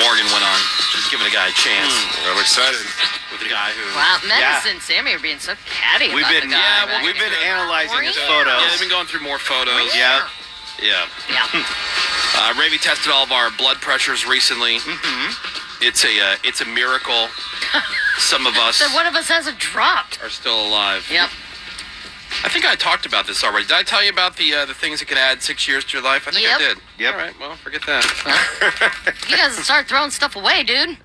Morgan went on. She's giving a guy a chance. I'm excited. With a guy who... Wow, Menace and Sammy are being so catty about the guy. We've been analyzing his Yeah, photos. they've been going through more photos. Yeah. Yeah. Ravy tested all of our blood pressures recently. Mm-hmm. It's a miracle. Some of us... So one of us hasn't dropped. ...are still alive. Yep. I think I talked about this already. Did I tell you about the things that can add 6 years to your life? I think I did. Yep. All right, well, forget that. You guys start throwing stuff away, dude.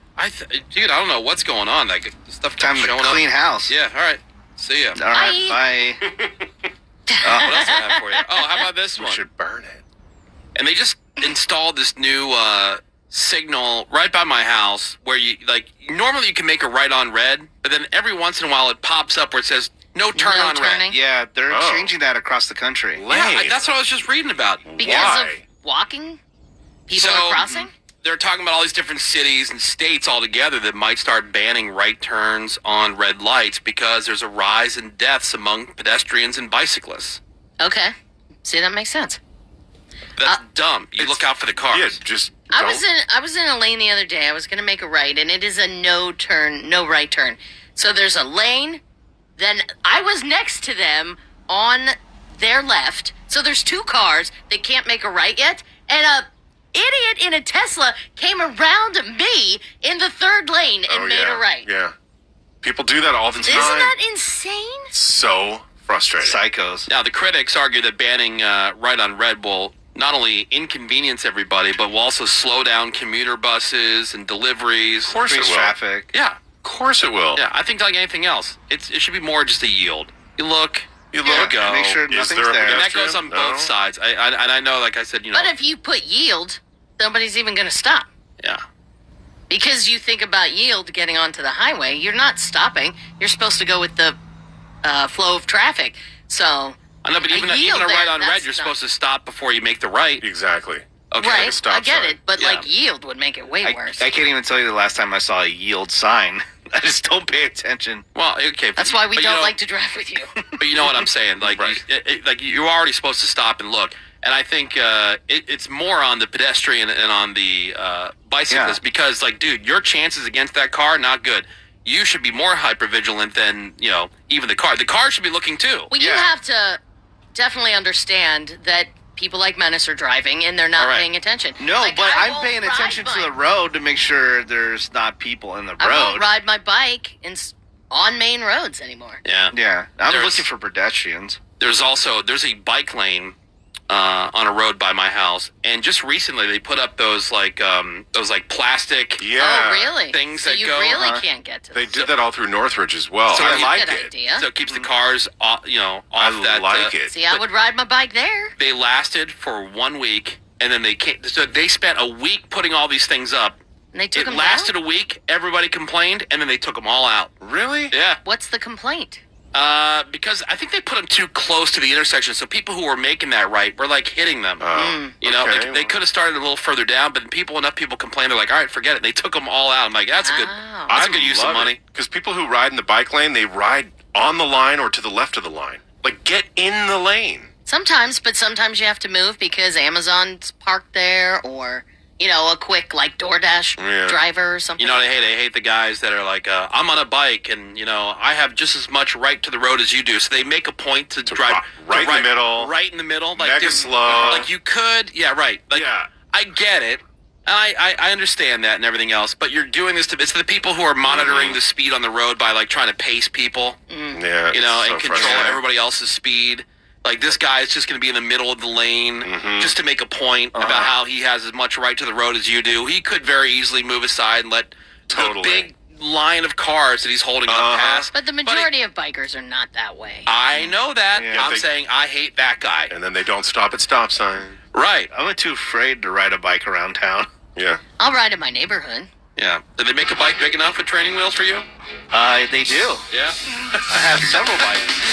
Dude, I don't know what's going on. Like, stuff Time keeps to showing clean up. house. Yeah, all right. See ya. All right, bye. What else do I have for you? Oh, how about this We one? should burn it. And they just installed this new signal right by my house where normally you can make a right on red, but then every once in a while it pops up where it says no turn on red. Yeah, they're changing that across the country. Yeah, that's what I was just reading about. Because of walking? People are crossing? They're talking about all these different cities and states all together that might start banning right turns on red lights because there's a rise in deaths among pedestrians and bicyclists. Okay. See, that makes sense. That's dumb. You look out for the cars. Yeah, just I was in a lane the other day. I was going to make a right, and it is a no right turn. So there's a lane, then I was next to them on their left. So there's two cars. They can't make a right yet, and a idiot in a Tesla came around me in the third lane and made a right. Yeah. People do that all the time. Isn't that insane? So frustrating. Psychos. Now, the critics argue that banning right on red will not only inconvenience everybody, but will also slow down commuter buses and deliveries. Of course it will. Traffic. Yeah. Of course it will. Yeah, I think like anything else, it should be more just a yield. You look, You there look. you go. Make sure Is nothing's there a there. And that pedestrian? goes on No. both sides. I know, like I said, But if you put yield, nobody's even going to stop. Yeah. Because you think about yield getting onto the highway, you're not stopping. You're supposed to go with the flow of traffic. So, I know, but even a yield right there, on red, that's you're not- supposed to stop before you make the right. Exactly. Okay. right, stop I get sign. it. But, Yeah. yield would make it way worse. I can't even tell you the last time I saw a yield sign. I just don't pay attention. Well, okay. That's why we but don't like to drive with you. But you know what I'm saying? Like, Right. you're already supposed to stop and look. And I think it's more on the pedestrian and on the bicyclist because, dude, your chances against that car, not good. You should be more hypervigilant than, even the car. The car should be looking too. Well, you have to definitely understand that people like Menace are driving and they're not paying attention. No, Like, but I I'm won't paying ride attention to my- the road to make sure there's not people in the I won't road. ride my bike on main roads anymore. Yeah. Yeah, I'm There's- looking for pedestrians. There's a bike lane on a road by my house, and just recently they put up those plastic Yeah. Oh, really? things so that you go- really can't get to They them. did that all through Northridge as well. So I that's a like good it. idea. so it keeps the cars off, off I that. like it. See, I would ride my bike there. They lasted for 1 week, and then they came. So they spent a week putting all these things up. And they took It them lasted down? a week. Everybody complained, and then they took them all out. Really? Yeah. What's the complaint? Because I think they put them too close to the intersection, so people who were making that right were hitting them. Okay. They could have started a little further down, but enough people complained. They're like, all right, forget it. They took them all out. I'm like, that's a good. Wow. That's a good use of money. Because people who ride in the bike lane, they ride on the line or to the left of the line. Like, get in the lane. Sometimes, but sometimes you have to move because Amazon's parked there or, a quick, DoorDash driver or something. They hate the guys that are like, I'm on a bike and, I have just as much right to the road as you do. So they make a point to drive right in the middle. Right in the middle. Mega slow. Like you could. Yeah, right. Yeah. I get it. I understand that and everything else. But you're doing this it's to the people who are monitoring the speed on the road by trying to pace people. Yeah. And so control frustrating. everybody else's speed. Like, this guy is just going to be in the middle of the lane just to make a point about how he has as much right to the road as you do. He could very easily move aside and let the big line of cars that he's holding up pass. But the majority of bikers are not that way. I know that. Yeah, I'm saying I hate that guy. And then they don't stop at stop sign. Right. I'm too afraid to ride a bike around town. Yeah. I'll ride in my neighborhood. Yeah. Did they make a bike big enough with training wheels for you? They do. Yeah. I have several bikes.